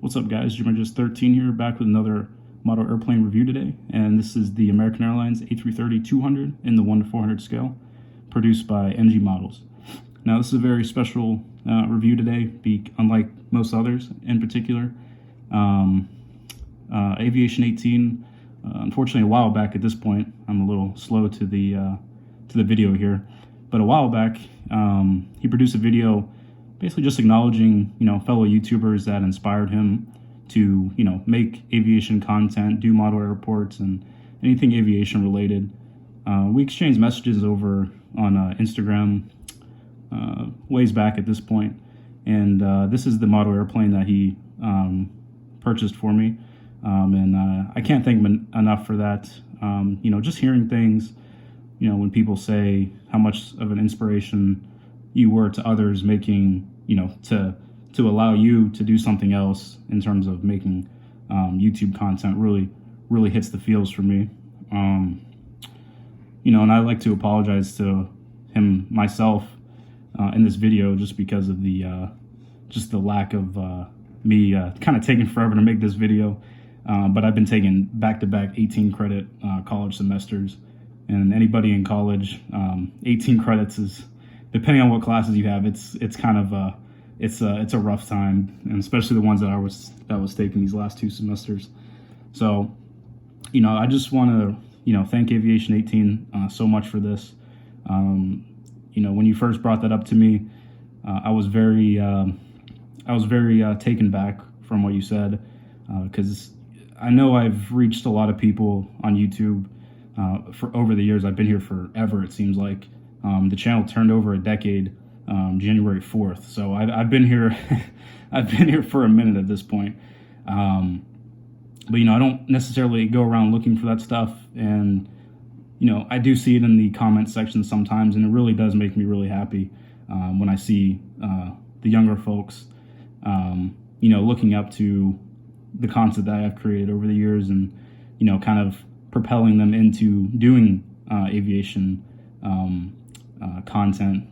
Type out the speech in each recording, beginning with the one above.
What's up, guys? A330-13 here, back with another model airplane review today. And this is the American Airlines A330-200 in the 1 to 400 scale, produced by NG Models. Now, this is a very special review today, unlike most others in particular. Aviation 18, unfortunately, a while back at this point, I'm a little slow to the video here, but a while back, he produced a video basically just acknowledging, fellow YouTubers that inspired him to, make aviation content, do model airports, and anything aviation related. We exchanged messages over on Instagram ways back at this point, and this is the model airplane that he purchased for me, and I can't thank him enough for that. Just hearing things, when people say how much of an inspiration you were to others, making, to allow you to do something else in terms of making YouTube content really hits the feels for me. And I'd like to apologize to him myself in this video, just because of the lack of me kind of taking forever to make this video. But I've been taking back-to-back 18 credit college semesters, and anybody in college, 18 credits is, depending on what classes you have, it's kind of it's a rough time, and especially the ones that I was taking these last two semesters. So, I just want to thank Aviation 18 so much for this. When you first brought that up to me, I was very taken back from what you said, because I know I've reached a lot of people on YouTube for over the years. I've been here forever, it seems like. The channel turned over a decade, January 4th. So I've been here, I've been here for a minute at this point. But I don't necessarily go around looking for that stuff, and I do see it in the comment section sometimes, and it really does make me really happy when I see the younger folks, looking up to the content that I've created over the years, and kind of propelling them into doing aviation content,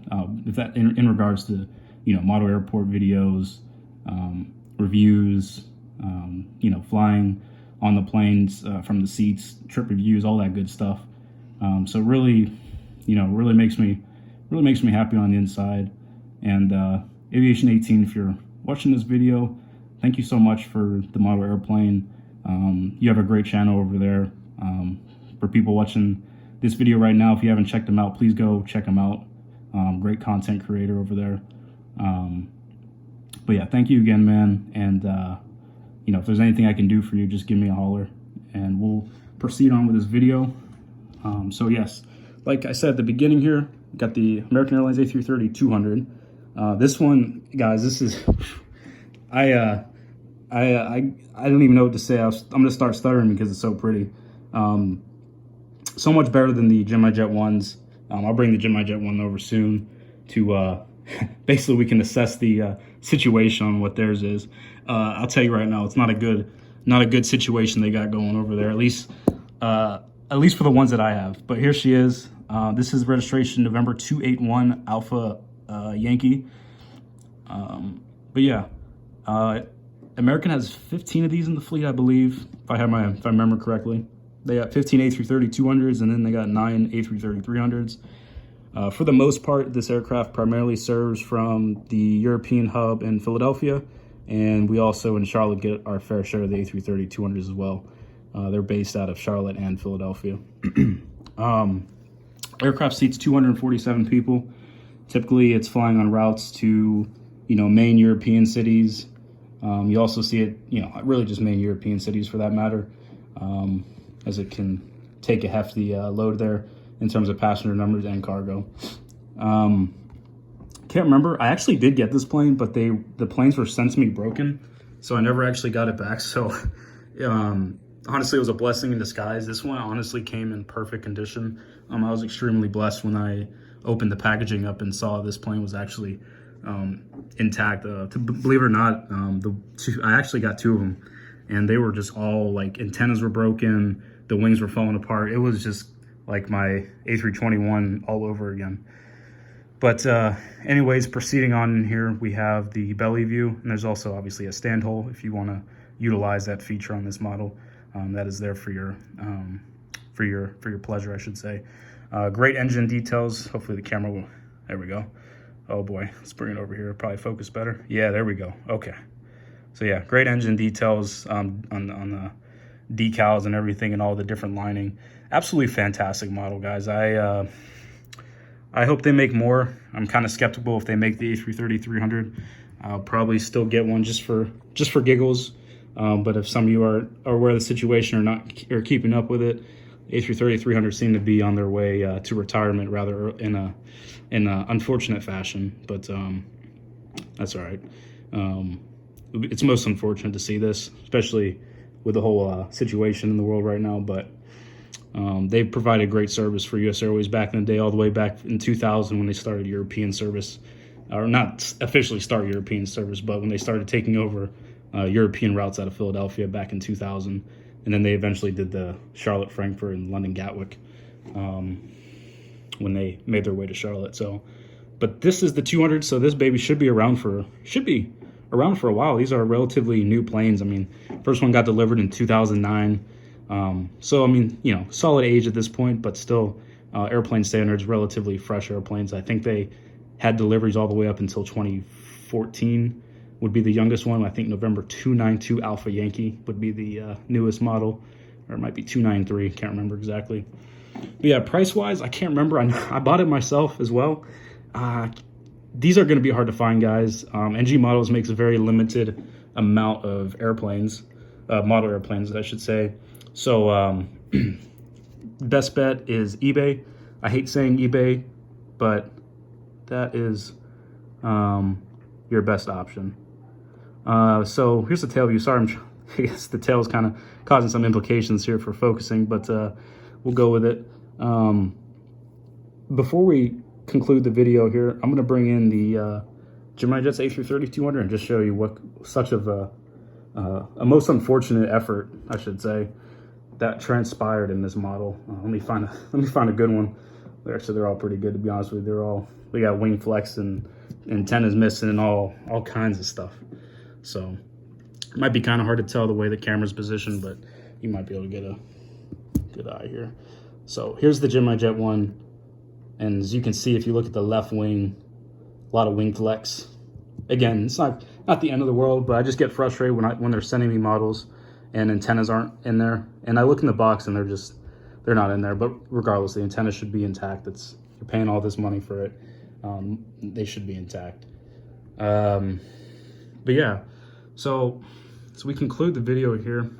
if that in regards to model airport videos, reviews, flying on the planes from the seats, trip reviews, all that good stuff. So really makes me happy on the inside. And Aviation 18, if you're watching this video, thank you so much for the model airplane. You have a great channel over there. For people watching this video right now, if you haven't checked him out, please go check him out. Great content creator over there. But yeah, thank you again, man. And if there's anything I can do for you, just give me a holler, and we'll proceed on with this video. So yes, like I said at the beginning here, got the American Airlines A330-200. This one, guys, this is I don't even know what to say. I'm gonna start stuttering because it's so pretty. So much better than the Jet ones. I'll bring the Jet one over soon to basically we can assess the situation on what theirs is. I'll tell you right now, it's not a good situation they got going over there, at least for the ones that I have. But here she is. This is registration November 281 Alpha Yankee. But yeah, American has 15 of these in the fleet, I believe, if I remember correctly. They got 15 A330-200s, and then they got 9 A330-300s. For the most part, this aircraft primarily serves from the European hub in Philadelphia, and we also in Charlotte get our fair share of the A330-200s as well. They're based out of Charlotte and Philadelphia. Aircraft seats 247 people. Typically, it's flying on routes to, main European cities. You also see it, really just main European cities for that matter, as it can take a hefty load there in terms of passenger numbers and cargo. Can't remember. I actually did get this plane, but the planes were sent to me broken, so I never actually got it back. So honestly, it was a blessing in disguise. This one honestly came in perfect condition. I was extremely blessed when I opened the packaging up and saw this plane was actually intact. Believe it or not, I actually got two of them, and they were just all like, antennas were broken, the wings were falling apart. It was just like my A321 all over again. But anyways, proceeding on in here, we have the belly view, and there's also obviously a stand hole if you want to utilize that feature on this model. That is there for your pleasure, I should say. Great engine details. Hopefully the camera will. There we go. Oh boy, let's bring it over here. Probably focus better. Yeah, there we go. Okay. So yeah, great engine details on the decals and everything, and all the different lining. Absolutely fantastic model, guys. I hope they make more. I'm kind of skeptical if they make the A330-300. I'll probably still get one just for giggles. But if some of you are aware of the situation or keeping up with it, A330-300 seem to be on their way to retirement, rather in a unfortunate fashion. But that's all right. It's most unfortunate to see this, especially with the whole situation in the world right now. But they've provided great service for U.S. Airways back in the day, all the way back in 2000 when they started European service, or not officially start European service, but when they started taking over European routes out of Philadelphia back in 2000. And then they eventually did the Charlotte, Frankfurt, and London Gatwick when they made their way to Charlotte. So, but this is the 200, so this baby should be around for a while. These are relatively new planes. I mean, first one got delivered in 2009. So, I mean, you know, solid age at this point, but still airplane standards, relatively fresh airplanes. I think they had deliveries all the way up until 2014 would be the youngest one. I think November 292 Alpha Yankee would be the newest model, or it might be 293, can't remember exactly. But yeah, price-wise, I can't remember. I bought it myself as well. These are going to be hard to find, guys. NG Models makes a very limited amount of airplanes, model airplanes, I should say. So best bet is eBay. I hate saying eBay, but that is your best option. So here's the tail view. Sorry, I guess the tail is kind of causing some implications here for focusing, but we'll go with it. Before we conclude the video here, I'm going to bring in the Gemini Jets A330-200 and just show you what such of a most unfortunate effort, I should say, that transpired in this model. Let me find a good one. Actually, they're all pretty good, to be honest with you. We got wing flex and antennas missing and all kinds of stuff. So it might be kind of hard to tell the way the camera's positioned, but you might be able to get a good eye here. So here's the Gemini Jet one, and as you can see, if you look at the left wing, a lot of wing flex. Again, it's not the end of the world, but I just get frustrated when they're sending me models and antennas aren't in there, and I look in the box and they're not in there. But regardless, the antenna should be intact. You're paying all this money for it. They should be intact. But yeah, so we conclude the video here.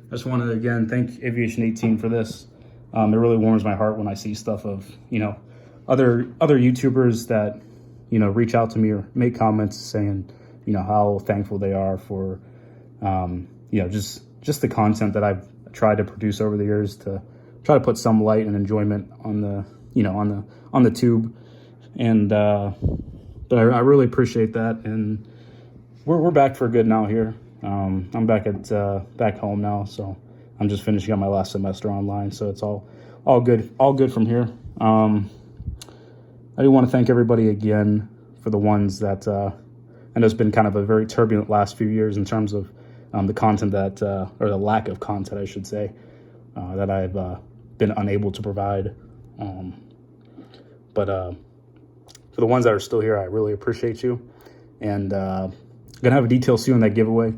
I just want to again thank Aviation 18 for this. It really warms my heart when I see stuff of, you know, other YouTubers that, you know, reach out to me or make comments saying, you know, how thankful they are for, you know, just the content that I've tried to produce over the years to try to put some light and enjoyment on the, you know, on the tube. And but I really appreciate that, and we're back for good now here. I'm back home now, so I'm just finishing up my last semester online, so it's all good from here. I do want to thank everybody again for the ones that I know it's been kind of a very turbulent last few years in terms of the content that or the lack of content, I should say, that I've been unable to provide. But for the ones that are still here, I really appreciate you. And gonna have a detail soon on that giveaway.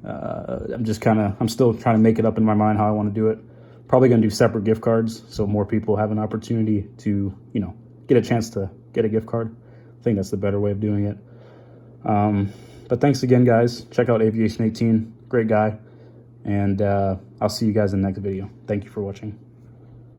I'm still trying to make it up in my mind how I want to do it. Probably gonna do separate gift cards so more people have an opportunity to, you know, get a chance to get a gift card. I think that's the better way of doing it. But thanks again, guys. Check out Aviation 18, great guy. And I'll see you guys in the next video. Thank you for watching.